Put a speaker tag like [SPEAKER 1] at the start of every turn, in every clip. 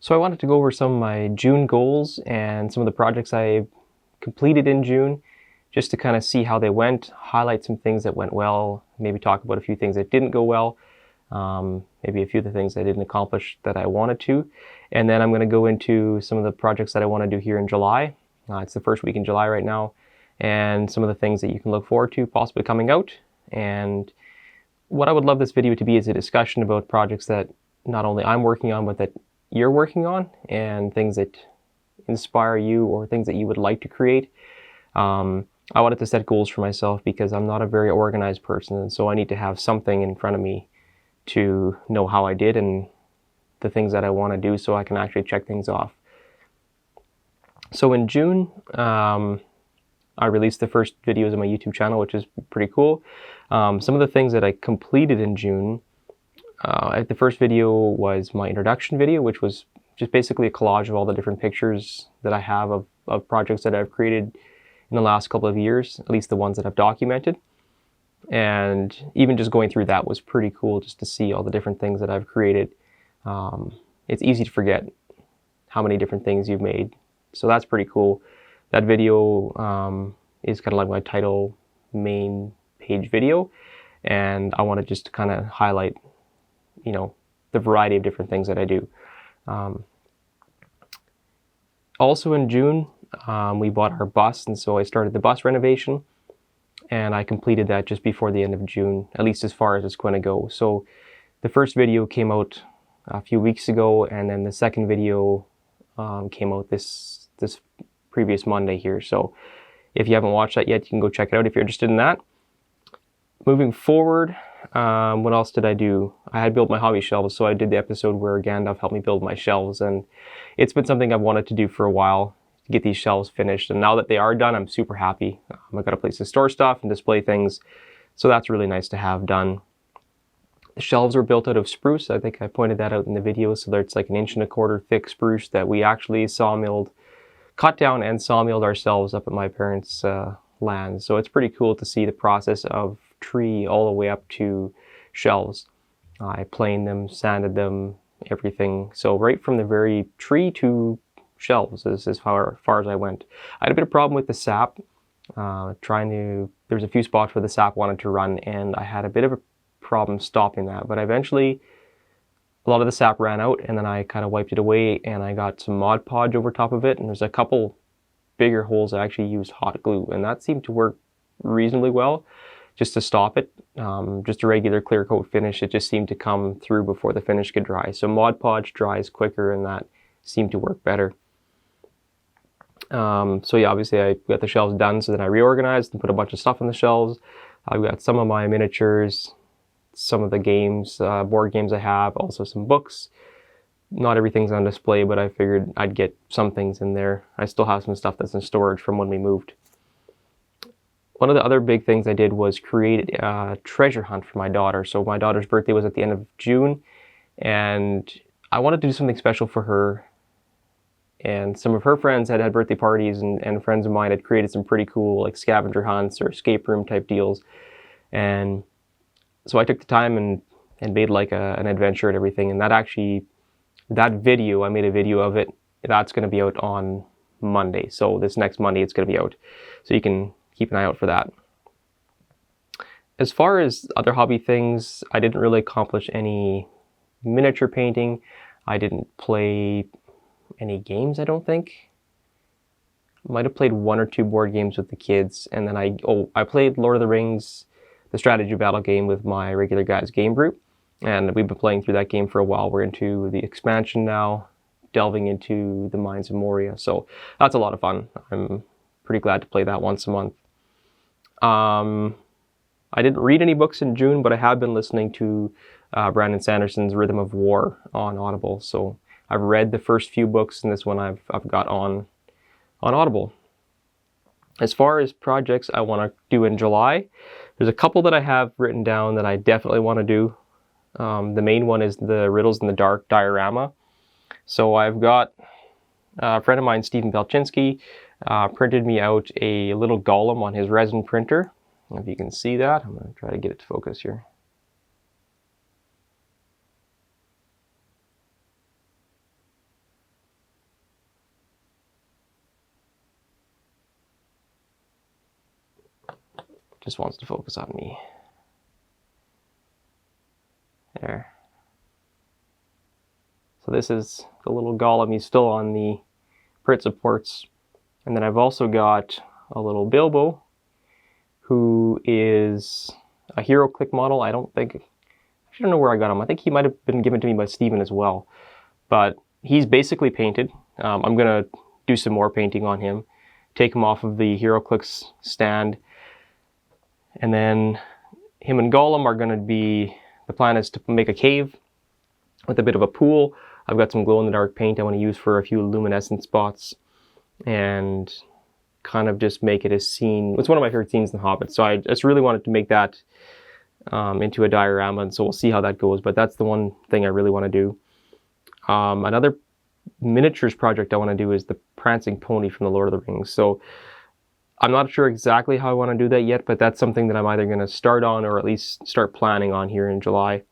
[SPEAKER 1] So I wanted to go over some of my June goals and some of the projects I completed in June, just to kind of see how they went, highlight some things that went well, maybe talk about a few things that didn't go well, maybe a few of the things I didn't accomplish that I wanted to. And then I'm going to go into some of the projects that I want to do here in July. It's the first week in July right now, and some of the things that you can look forward to possibly coming out. And what I would love this video to be is a discussion about projects that not only I'm working on, but that you're working on, and things that inspire you or things that you would like to create. I wanted to set goals for myself because I'm not a very organized person, and so I need to have something in front of me to know how I did and the things that I want to do so I can actually check things off. So in June, I released the first videos on my YouTube channel, which is pretty cool. Some of the things that I completed in June, the first video was my introduction video, which was just basically a collage of all the different pictures that I have of projects that I've created in the last couple of years, at least the ones that I've documented. And even just going through that was pretty cool, just to see all the different things that I've created. It's easy to forget how many different things you've made. So that's pretty cool. That video is kind of like my title main page video. And I want to just kind of highlight, the variety of different things that I do. Also in June, we bought our bus, and so I started the bus renovation, and I completed that just before the end of June, at least as far as it's going to go. So the first video came out a few weeks ago, and then the second video came out this previous Monday here. So if you haven't watched that yet, you can go check it out if you're interested in that. Moving forward, what else did I do? I had built my hobby shelves, so I did the episode where Gandalf helped me build my shelves, and it's been something I've wanted to do for a while, to get these shelves finished, and now that they are done, I'm super happy. I've got a place to store stuff and display things, so that's really nice to have done. The shelves were built out of spruce. I think I pointed that out in the video, so it's like 1.25 inch thick spruce that we actually cut down and sawmilled ourselves up at my parents' land. So it's pretty cool to see the process of tree all the way up to shelves. I planed them, sanded them, everything. So right from the very tree to shelves is as far as I went. I had a bit of problem with the sap. There's a few spots where the sap wanted to run, and I had a bit of a problem stopping that. But eventually, a lot of the sap ran out, and then I kind of wiped it away, and I got some Mod Podge over top of it, and there's a couple bigger holes I actually used hot glue, and that seemed to work reasonably well just to stop it. Just a regular clear coat finish, it just seemed to come through before the finish could dry. So Mod Podge dries quicker, and that seemed to work better. So yeah, obviously I got the shelves done, so then I reorganized and put a bunch of stuff on the shelves. I've got some of my miniatures, some of the games, board games I have, also some books. Not everything's on display, but I figured I'd get some things in there. I still have some stuff that's in storage from when we moved. One of the other big things I did was create a treasure hunt for my daughter. So my daughter's birthday was at the end of June, and I wanted to do something special for her. And some of her friends had birthday parties, and friends of mine had created some pretty cool like scavenger hunts or escape room type deals. And so I took the time and made like an adventure and everything. And that video, I made a video of it. That's going to be out on Monday. So this next Monday, it's going to be out. So you can keep an eye out for that. As far as other hobby things, I didn't really accomplish any miniature painting. I didn't play any games, I don't think. Might have played 1 or 2 board games with the kids. And then I played Lord of the Rings, the strategy battle game, with my regular guys game group. And we've been playing through that game for a while. We're into the expansion now, delving into the Mines of Moria. So that's a lot of fun. I'm pretty glad to play that once a month. I didn't read any books in June, but I have been listening to Brandon Sanderson's Rhythm of War on Audible. So I've read the first few books, and this one I've got on Audible. As far as projects I want to do in July, there's a couple that I have written down that I definitely want to do. The main one is the Riddles in the Dark diorama. So I've got a friend of mine, Stephen Belchinski, printed me out a little golem on his resin printer. If you can see that, I'm going to try to get it to focus here. just wants to focus on me. There. So this is the little golem. He's still on the Prit supports. And then I've also got a little Bilbo, who is a HeroClix model. I don't know where I got him. I think he might have been given to me by Steven as well. But he's basically painted. I'm going to do some more painting on him, take him off of the HeroClix stand. And then him and Gollum are going to be, the plan is to make a cave with a bit of a pool. I've got some glow-in-the-dark paint I want to use for a few luminescent spots and kind of just make it a scene. It's one of my favorite scenes in The Hobbit, so I just really wanted to make that into a diorama, and so we'll see how that goes, but that's the one thing I really want to do. Another miniatures project I want to do is the Prancing Pony from the Lord of the Rings. So I'm not sure exactly how I want to do that yet, but that's something that I'm either going to start on or at least start planning on here in July.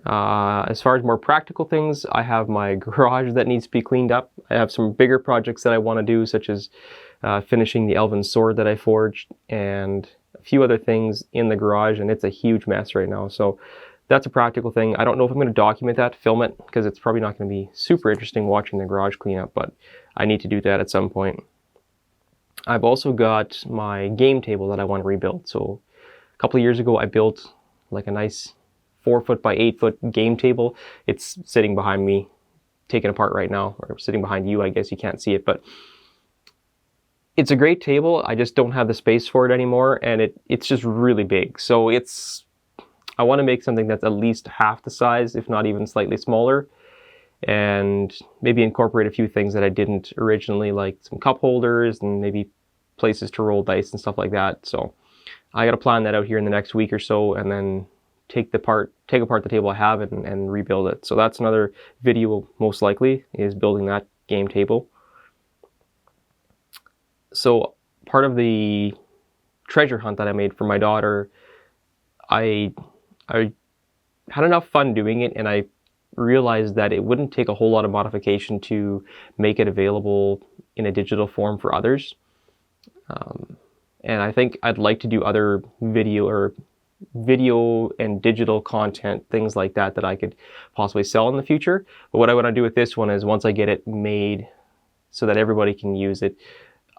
[SPEAKER 1] As far as more practical things, I have my garage that needs to be cleaned up. I have some bigger projects that I want to do, such as finishing the elven sword that I forged and a few other things in the garage, and it's a huge mess right now. So that's a practical thing. I don't know if I'm going to document that, film it, because it's probably not going to be super interesting watching the garage clean up, but I need to do that at some point. I've also got my game table that I want to rebuild. So a couple of years ago, I built like a nice 4-foot by 8-foot game table. It's sitting behind me, taken apart right now, or sitting behind you. I guess you can't see it, but it's a great table. I just don't have the space for it anymore, and it's just really big. So I want to make something that's at least half the size, if not even slightly smaller, and maybe incorporate a few things that I didn't originally, like some cup holders and maybe places to roll dice and stuff like that. So I got to plan that out here in the next week or so, and then take apart the table I have and rebuild it. So that's another video, most likely, is building that game table. So part of the treasure hunt that I made for my daughter, I had enough fun doing it, and I realized that it wouldn't take a whole lot of modification to make it available in a digital form for others. And I think I'd like to do other video and digital content, things like that I could possibly sell in the future. But what I want to do with this one is, once I get it made so that everybody can use it,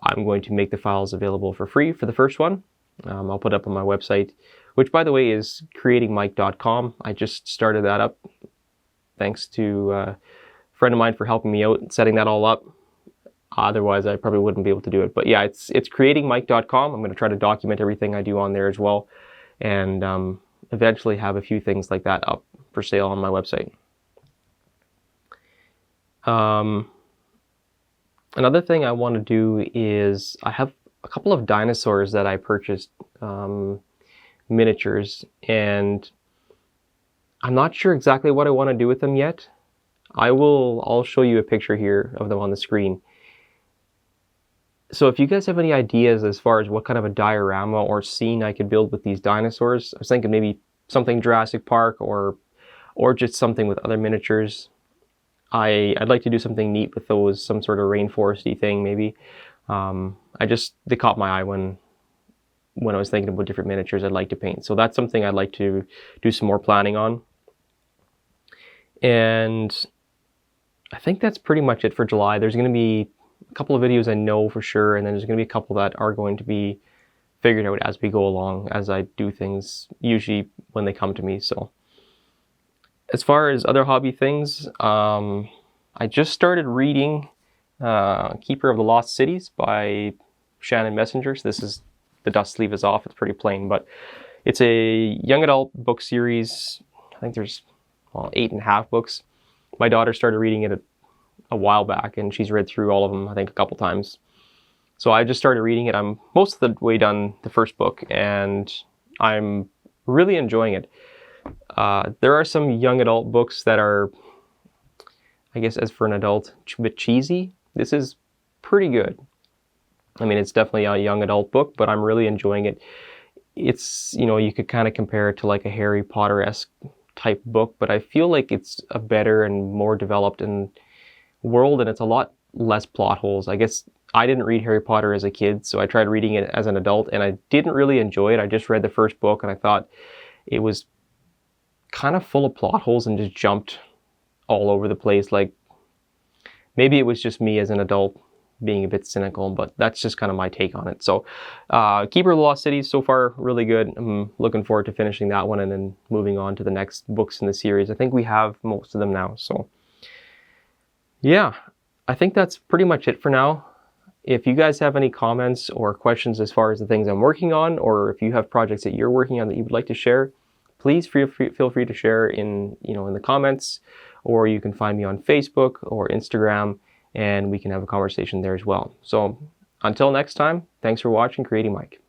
[SPEAKER 1] I'm going to make the files available for free for the first one. I'll put it up on my website, which, by the way, is creatingmike.com. I just started that up. Thanks to a friend of mine for helping me out and setting that all up. Otherwise, I probably wouldn't be able to do it. But yeah, it's creatingmike.com. I'm going to try to document everything I do on there as well, and eventually have a few things like that up for sale on my website. Another thing I want to do is, I have a couple of dinosaurs that I purchased, miniatures, and I'm not sure exactly what I want to do with them yet. I'll show you a picture here of them on the screen. So if you guys have any ideas as far as what kind of a diorama or scene I could build with these dinosaurs, I was thinking maybe something Jurassic Park or just something with other miniatures. I'd like to do something neat with those, some sort of rainforesty thing maybe. They caught my eye when I was thinking about different miniatures I'd like to paint. So that's something I'd like to do some more planning on. And I think that's pretty much it for July. There's going to be a couple of videos I know for sure, and then there's going to be a couple that are going to be figured out as we go along, as I do things, usually when they come to me. So as far as other hobby things, I just started reading Keeper of the Lost Cities by Shannon Messenger. So this is, the dust sleeve is off, it's pretty plain, but it's a young adult book series. I think there's 8.5 books. My daughter started reading it a while back, and she's read through all of them, I think, a couple times. So I just started reading it. I'm most of the way done the first book, and I'm really enjoying it. There are some young adult books that are, I guess, as for an adult, a bit cheesy. This is pretty good. I mean, it's definitely a young adult book, but I'm really enjoying it. It's, you could kind of compare it to like a Harry Potter-esque type book, but I feel like it's a better and more developed world, and it's a lot less plot holes. I guess I didn't read Harry Potter as a kid, so I tried reading it as an adult, and I didn't really enjoy it. I just read the first book, and I thought it was kind of full of plot holes and just jumped all over the place. Like, maybe it was just me as an adult being a bit cynical, but that's just kind of my take on it. So Keeper of the Lost City, so far really good. I'm looking forward to finishing that one and then moving on to the next books in the series. I think we have most of them now. So yeah, I think that's pretty much it for now. If you guys have any comments or questions as far as the things I'm working on, or if you have projects that you're working on that you would like to share, please feel free to share in the comments, or you can find me on Facebook or Instagram, and we can have a conversation there as well. So until next time, thanks for watching Creating Mike.